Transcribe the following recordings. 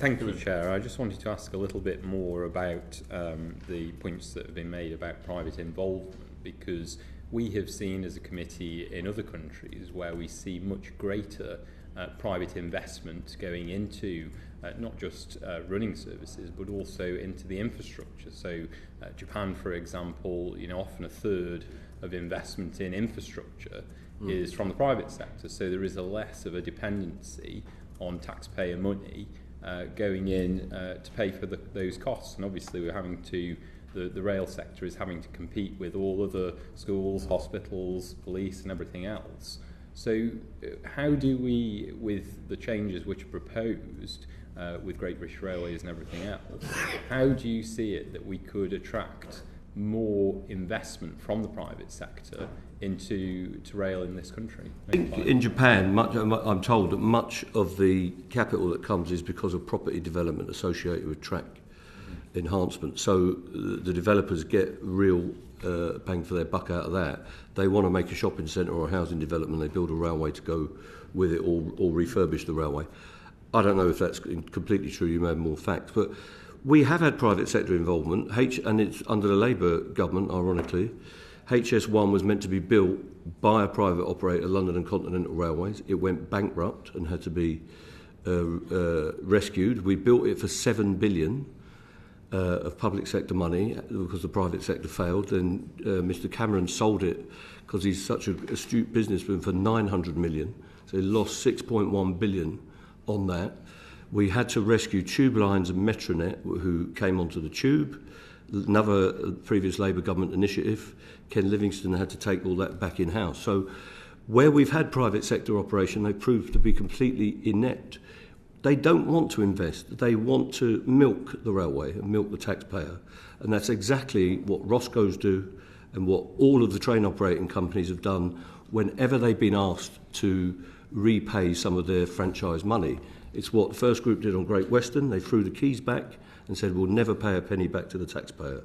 Thank you, Chair. I just wanted to ask a little bit more about the points that have been made about private involvement, because we have seen as a committee in other countries where we see much greater private investment going into not just running services but also into the infrastructure. So Japan, for example, often a third of investment in infrastructure is from the private sector, so there is a less of a dependency on taxpayer money going in to pay for those costs. And obviously we're having to, the rail sector is having to compete with all other schools, hospitals, police and everything else. So how do we, with the changes which are proposed with Great British Railways and everything else, how do you see it that we could attract more investment from the private sector into rail in this country? In Japan, I'm told that much of the capital that comes is because of property development associated with track enhancement. So the developers get real bang for their buck out of that. They want to make a shopping centre or a housing development, they build a railway to go with it, or refurbish the railway. I don't know if that's completely true, you may have more facts, but we have had private sector involvement, and it's under the Labour government, ironically. HS1 was meant to be built by a private operator, London and Continental Railways. It went bankrupt and had to be rescued. We built it for $7 billion of public sector money because the private sector failed. Then Mr Cameron sold it because he's such an astute businessman for $900 million. So he lost $6.1 billion on that. We had to rescue Tube Lines and Metronet, who came onto the tube. Another previous Labour government initiative. Ken Livingstone had to take all that back in-house. So where we've had private sector operation, they proved to be completely inept. They don't want to invest. They want to milk the railway and milk the taxpayer. And that's exactly what Roscoe's do and what all of the train operating companies have done whenever they've been asked to repay some of their franchise money. It's what the first group did on Great Western. They threw the keys back and said, we'll never pay a penny back to the taxpayer.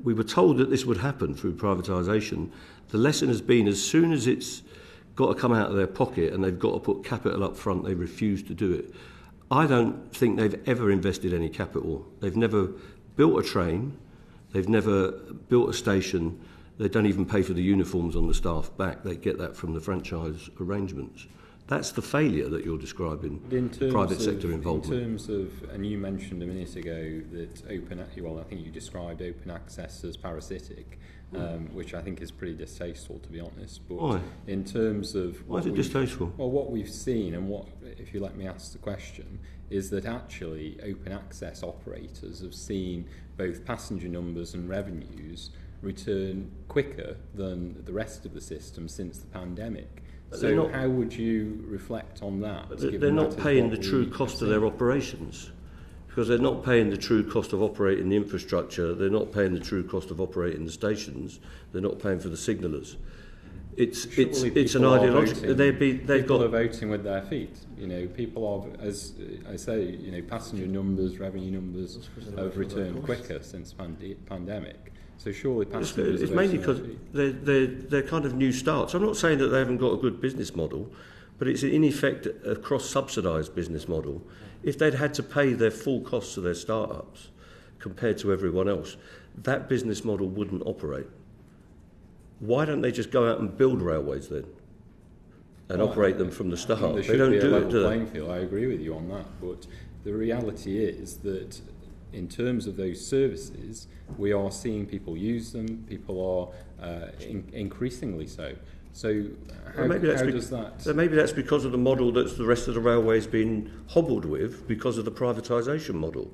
We were told that this would happen through privatisation. The lesson has been, as soon as it's got to come out of their pocket and they've got to put capital up front, they refuse to do it. I don't think they've ever invested any capital. They've never built a train. They've never built a station. They don't even pay for the uniforms on the staff back. They get that from the franchise arrangements. That's the failure that you're describing, private sector involvement. In terms of, and you mentioned a minute ago that I think you described open access as parasitic, which I think is pretty distasteful, to be honest. But why? In terms of... Why is it distasteful? Well, what we've seen, and what, if you let me ask the question, is that actually open access operators have seen both passenger numbers and revenues return quicker than the rest of the system since the pandemic. So how would you reflect on that? They're not paying the true cost of their operations, because they're not paying the true cost of operating the infrastructure, they're not paying the true cost of operating the stations, they're not paying for the signallers. It's an ideological... People are voting with their feet. People are, as I say, passenger numbers, revenue numbers have returned quicker since pandemic. So surely passengers... It's mainly because they're kind of new starts. I'm not saying that they haven't got a good business model, but it's in effect a cross-subsidised business model. If they'd had to pay their full costs of their start-ups compared to everyone else, that business model wouldn't operate. Why don't they just go out and build railways then and operate them from the start? They don't do it, do they? I agree with you on that, but the reality is that in terms of those services, we are seeing people use them. People are increasingly so. So how does that... Maybe that's because of the model that the rest of the railway's been hobbled with, because of the privatisation model.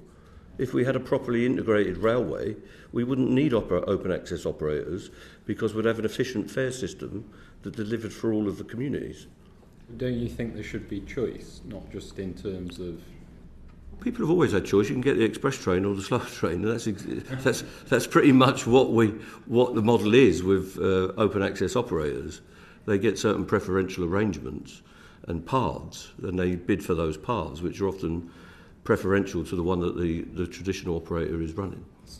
If we had a properly integrated railway, we wouldn't need open access operators, because we'd have an efficient fare system that delivered for all of the communities. Don't you think there should be choice, not just in terms of... People have always had choice. You can get the express train or the slow train, and that's pretty much what the model is with open access operators. They get certain preferential arrangements and paths, and they bid for those paths, which are often preferential to the one that the traditional operator is running.